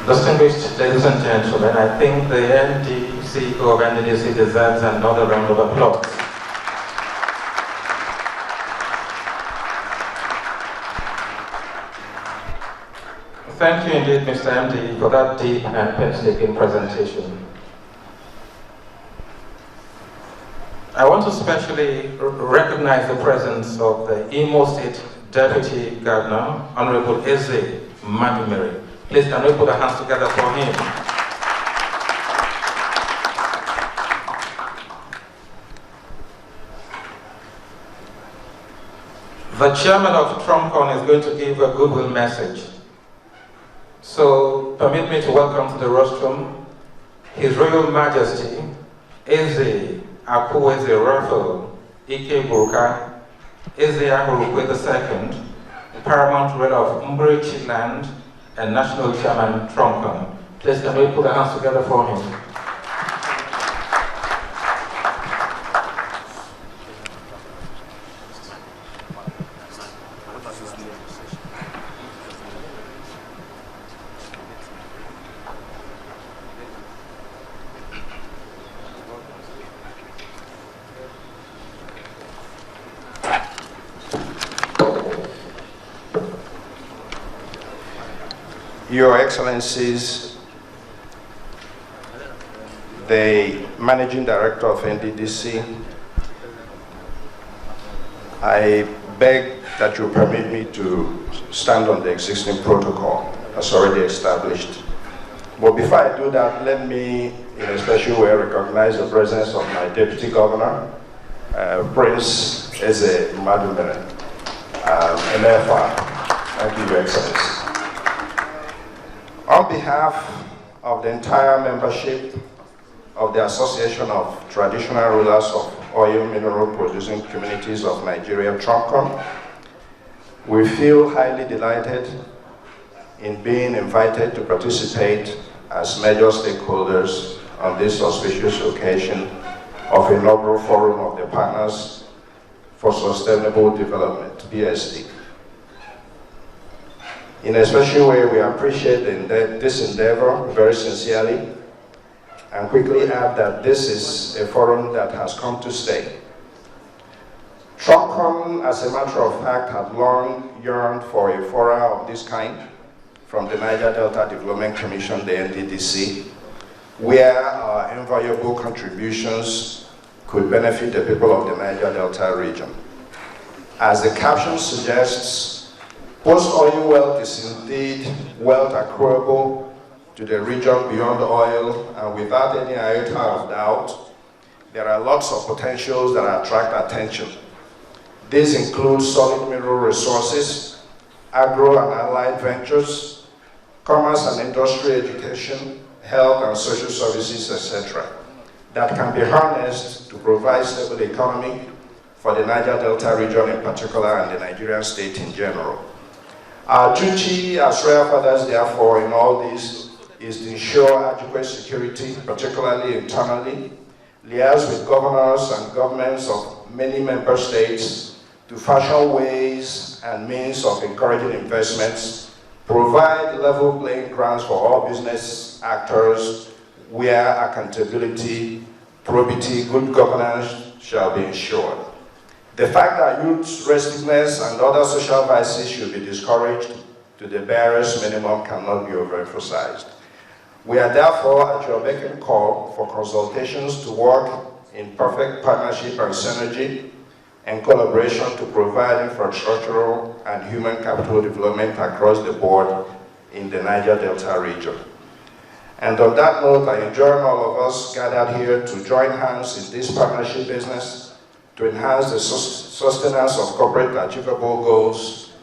Distinguished ladies and gentlemen, I think the NDDC of NDDC deserves another round of applause. Thank you indeed, Mr. MD, for that deep and painstaking presentation. I want to specially recognize the presence of the Imo State Deputy Governor, Honorable Eze Madumere. Please, can we put our hands together for him? The chairman of TRUMCON is going to give a goodwill message. So, permit me to welcome to the rostrum His Royal Majesty, Eze Akuweze Rafael Ike Buruka, Eze Ahurukwe II, Paramount Ruler of Mbrechi Land, and National Chairman TRUMCON. Please, can we put our hands together for him? Your Excellencies, the Managing Director of NDDC, I beg that you permit me to stand on the existing protocol as already established. But before I do that, let me, in a special way, recognize the presence of my Deputy Governor, Prince Eze Madumere, MFR. Thank you, Your Excellency. On behalf of the entire membership of the Association of Traditional Rulers of Oil Mineral Producing Communities of Nigeria, TRUMCON, we feel highly delighted in being invited to participate as major stakeholders on this auspicious occasion of inaugural forum of the Partners for Sustainable Development, PSD. In a special way, we appreciate this endeavor very sincerely and quickly add that this is a forum that has come to stay. TRUMCON, as a matter of fact, had long yearned for a forum of this kind from the Niger Delta Development Commission, the NDDC, where our invaluable contributions could benefit the people of the Niger Delta region. As the caption suggests, post-oil wealth is indeed wealth accruable to the region beyond oil, and without any iota of doubt, there are lots of potentials that attract attention. These include solid mineral resources, agro and allied ventures, commerce and industry education, health and social services, etc., that can be harnessed to provide stable economy for the Niger Delta region in particular and the Nigerian state in general. Our duty as royal fathers, therefore, in all this is to ensure adequate security, particularly internally, liaise with governors and governments of many member states to fashion ways and means of encouraging investments, provide level playing grounds for all business actors where accountability, probity, good governance shall be ensured. The fact that youth restiveness and other social vices should be discouraged to the barest minimum cannot be overemphasized. We are therefore at your beck and call for consultations to work in perfect partnership and synergy and collaboration to provide infrastructural and human capital development across the board in the Niger Delta region. And on that note, I enjoin all of us gathered here to join hands in this partnership business to enhance the sustenance of corporate achievable goals,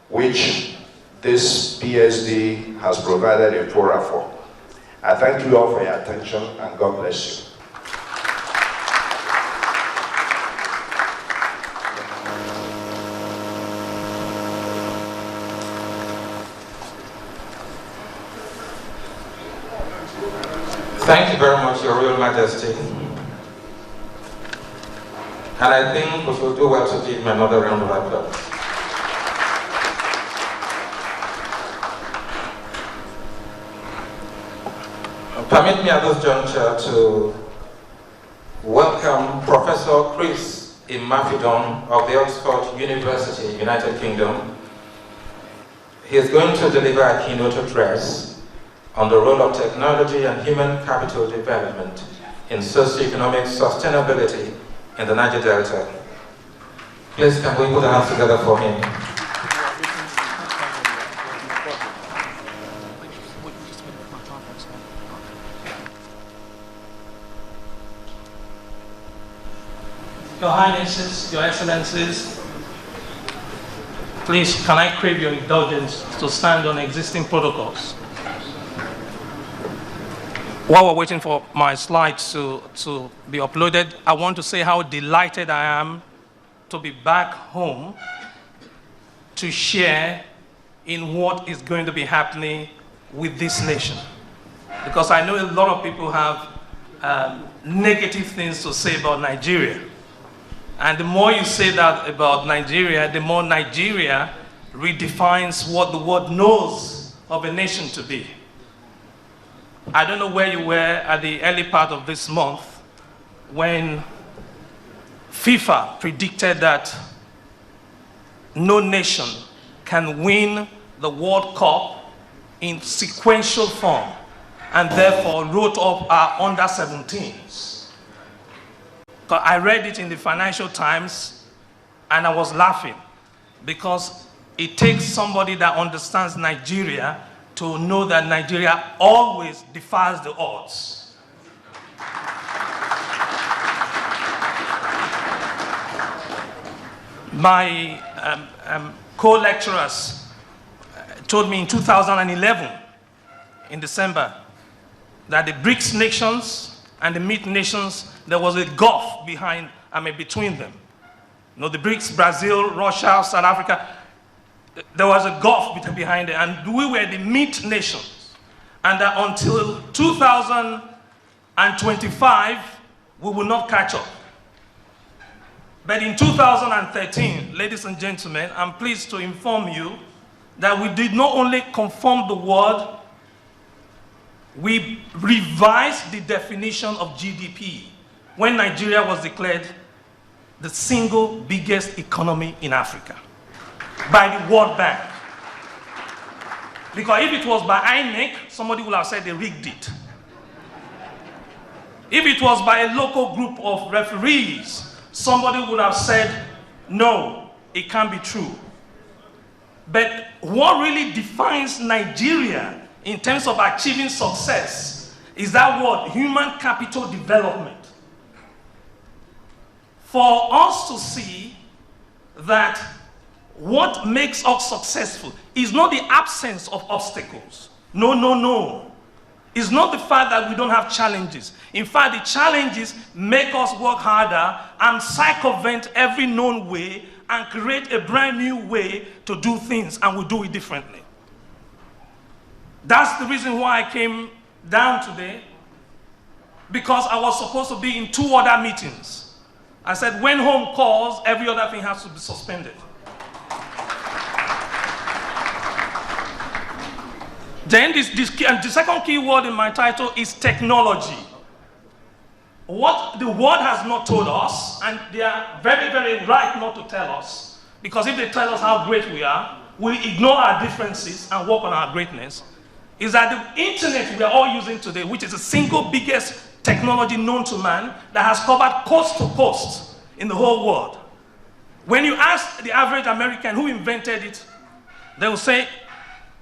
which this PSD has provided a forum for. I thank you all for your attention, and God bless you. Thank you very much, Your Royal Majesty. And I think we should do well to give him another round of applause. Permit me at this juncture to welcome Professor Chris Imafidon of the Oxford University, United Kingdom. He is going to deliver a keynote address on the role of technology and human capital development in socioeconomic sustainability in the Niger Delta. Please, can we put our hands together for him? Your Highnesses, Your Excellencies, please, can I crave your indulgence to stand on existing protocols? While we're waiting for my slides to be uploaded, I want to say how delighted I am to be back home to share in what is going to be happening with this nation. Because I know a lot of people have negative things to say about Nigeria. And the more you say that about Nigeria, the more Nigeria redefines what the world knows of a nation to be. I don't know where you were at the early part of this month when FIFA predicted that no nation can win the World Cup in sequential form, and therefore wrote up our under-17s. I read it in the Financial Times and I was laughing because it takes somebody that understands Nigeria to know that Nigeria always defies the odds. My co-lecturers told me in 2011, in December, that the BRICS nations and the MIT nations, there was a gulf between them. You know, the BRICS, Brazil, Russia, South Africa, there was a gulf behind it, and we were the MIT nations. And that until 2025, we will not catch up. But in 2013, ladies and gentlemen, I'm pleased to inform you that we did not only conform the world, we revised the definition of GDP when Nigeria was declared the single biggest economy in Africa by the World Bank. Because if it was by INEC, somebody would have said they rigged it. If it was by a local group of referees, somebody would have said, no, it can't be true. But what really defines Nigeria in terms of achieving success is that word, human capital development. For us to see that what makes us successful is not the absence of obstacles. No, no, no. It's not the fact that we don't have challenges. In fact, the challenges make us work harder and circumvent every known way and create a brand new way to do things, and we do it differently. That's the reason why I came down today, because I was supposed to be in 2 other meetings. I said, when home calls, every other thing has to be suspended. Then the second key word in my title is technology. What the world has not told us, and they are very, very right not to tell us, because if they tell us how great we are, we ignore our differences and work on our greatness, is that the internet we are all using today, which is the single biggest technology known to man, that has covered coast to coast in the whole world. When you ask the average American who invented it, they will say,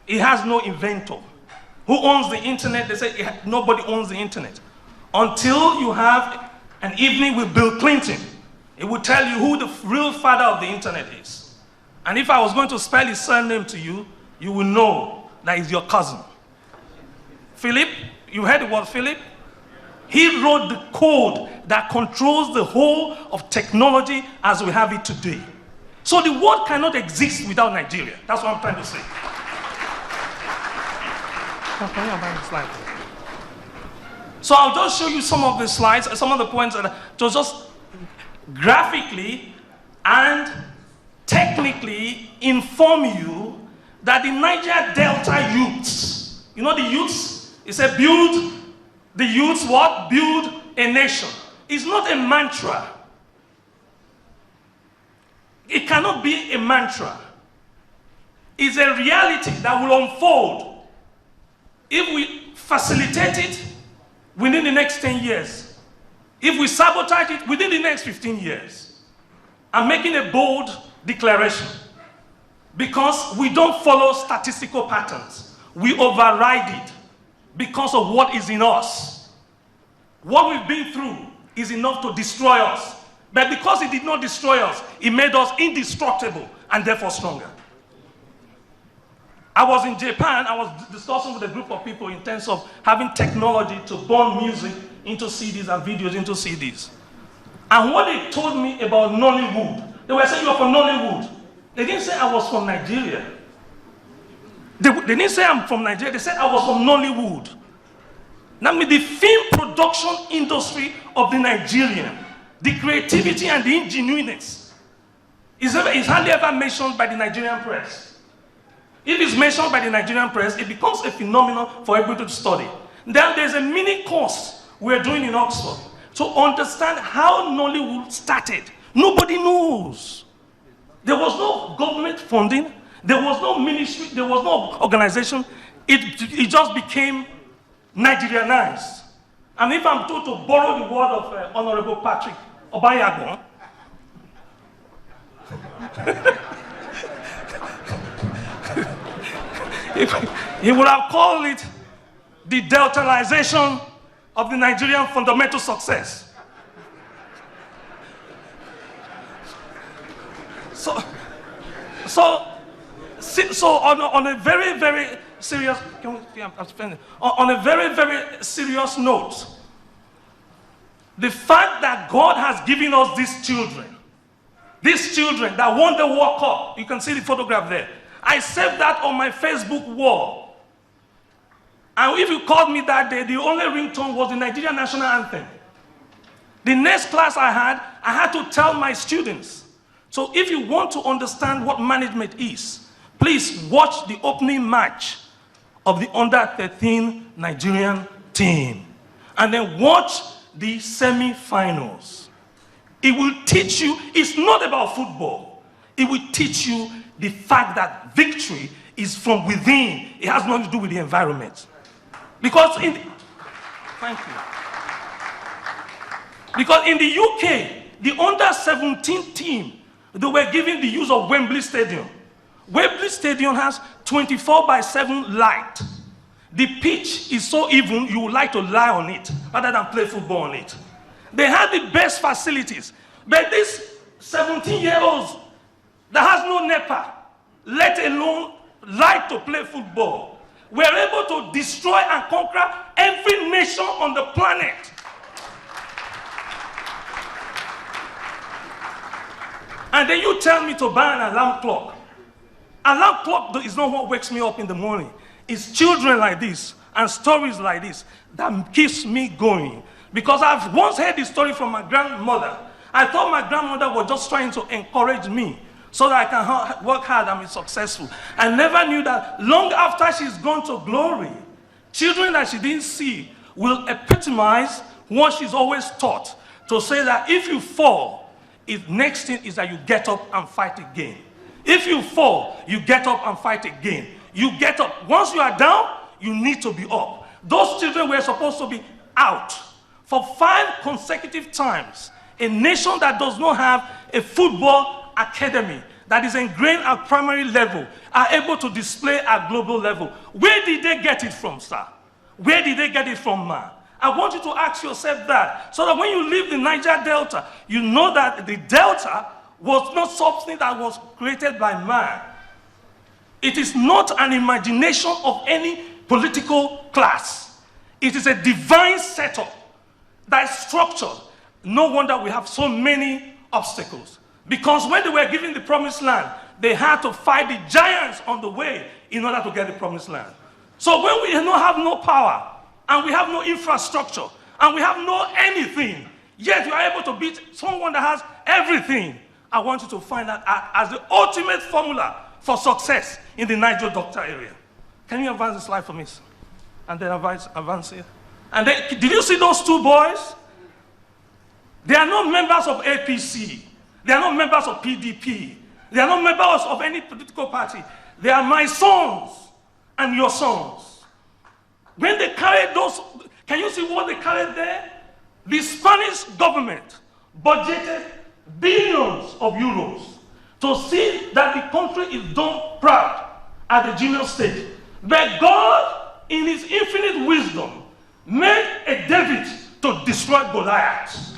it has no inventor. Who owns the internet? They say nobody owns the internet. Until you have an evening with Bill Clinton, it will tell you who the real father of the internet is. And if I was going to spell his surname to you, you will know that he's your cousin. Philip, you heard the word Philip? He wrote the code that controls the whole of technology as we have it today. So the world cannot exist without Nigeria. That's what I'm trying to say. So I'll just show you some of the slides, some of the points, to just graphically and technically inform you that the Niger Delta youths, you know the youths, it's a build The youths what? Build a nation. It's not a mantra. It cannot be a mantra. It's a reality that will unfold if we facilitate it within the next 10 years. If we sabotage it within the next 15 years. I'm making a bold declaration because we don't follow statistical patterns. We override it because of what is in us. What we've been through is enough to destroy us. But because it did not destroy us, it made us indestructible and therefore stronger. I was in Japan, I was discussing with a group of people in terms of having technology to burn music into CDs and videos into CDs. And what they told me about Nollywood, they were saying, you're from Nollywood. They didn't say I was from Nigeria. They didn't say I'm from Nigeria, they said I was from Nollywood. That means the film production industry of the Nigerian, the creativity and the ingenuineness is hardly ever mentioned by the Nigerian press. If it's mentioned by the Nigerian press, it becomes a phenomenon for everybody to study. Then there's a mini course we're doing in Oxford to understand how Nollywood started. Nobody knows. There was no government funding, there was no ministry, there was no organization. It just became Nigerianized. And if I'm told to borrow the word of Honorable Patrick Obayagbon, he would have called it the deltalization of the Nigerian fundamental success. So on a very, very serious, on a very, very serious note, the fact that God has given us these children that want the World Cup, you can see the photograph there. I saved that on my Facebook wall. And if you called me that day, the only ringtone was the Nigerian national anthem. The next class I had to tell my students. So if you want to understand what management is, please watch the opening match of the under-13 Nigerian team. And then watch the semi-finals. It will teach you, it's not about football. It will teach you the fact that victory is from within. It has nothing to do with the environment. Because in the UK, the under-17 team, they were given the use of Wembley Stadium. Wembley Stadium has 24/7 light. The pitch is so even, you would like to lie on it rather than play football on it. They had the best facilities. But these 17-year-olds that has no NEPA, let alone light to play football, were able to destroy and conquer every nation on the planet. And then you tell me to buy an alarm clock. Alarm clock is not what wakes me up in the morning. It's children like this and stories like this that keeps me going. Because I've once heard this story from my grandmother. I thought my grandmother was just trying to encourage me so that I can work hard and be successful. I never knew that long after she's gone to glory, children that she didn't see will epitomize what she's always taught, to say that if you fall, the next thing is that you get up and fight again. If you fall, you get up and fight again. You get up. Once you are down, you need to be up. Those children were supposed to be out. For 5 consecutive times, a nation that does not have a football academy that is ingrained at primary level are able to display at global level. Where did they get it from, sir? Where did they get it from, man? I want you to ask yourself that, so that when you leave the Niger Delta, you know that the Delta was not something that was created by man. It is not an imagination of any political class. It is a divine setup that is structured. No wonder we have so many obstacles. Because when they were given the promised land, they had to fight the giants on the way in order to get the promised land. So when we have no power, and we have no infrastructure, and we have no anything, yet we are able to beat someone that has everything, I want you to find that as the ultimate formula for success in the Niger Delta area. Can you advance the slide for me, sir? And then advance here. And then, did you see those two boys? They are not members of APC. They are not members of PDP. They are not members of any political party. They are my sons and your sons. When they carried those, can you see what they carried there? The Spanish government budgeted billions of euros to see that the country is done proud at the junior stage. But God, in his infinite wisdom, made a David to destroy Goliath.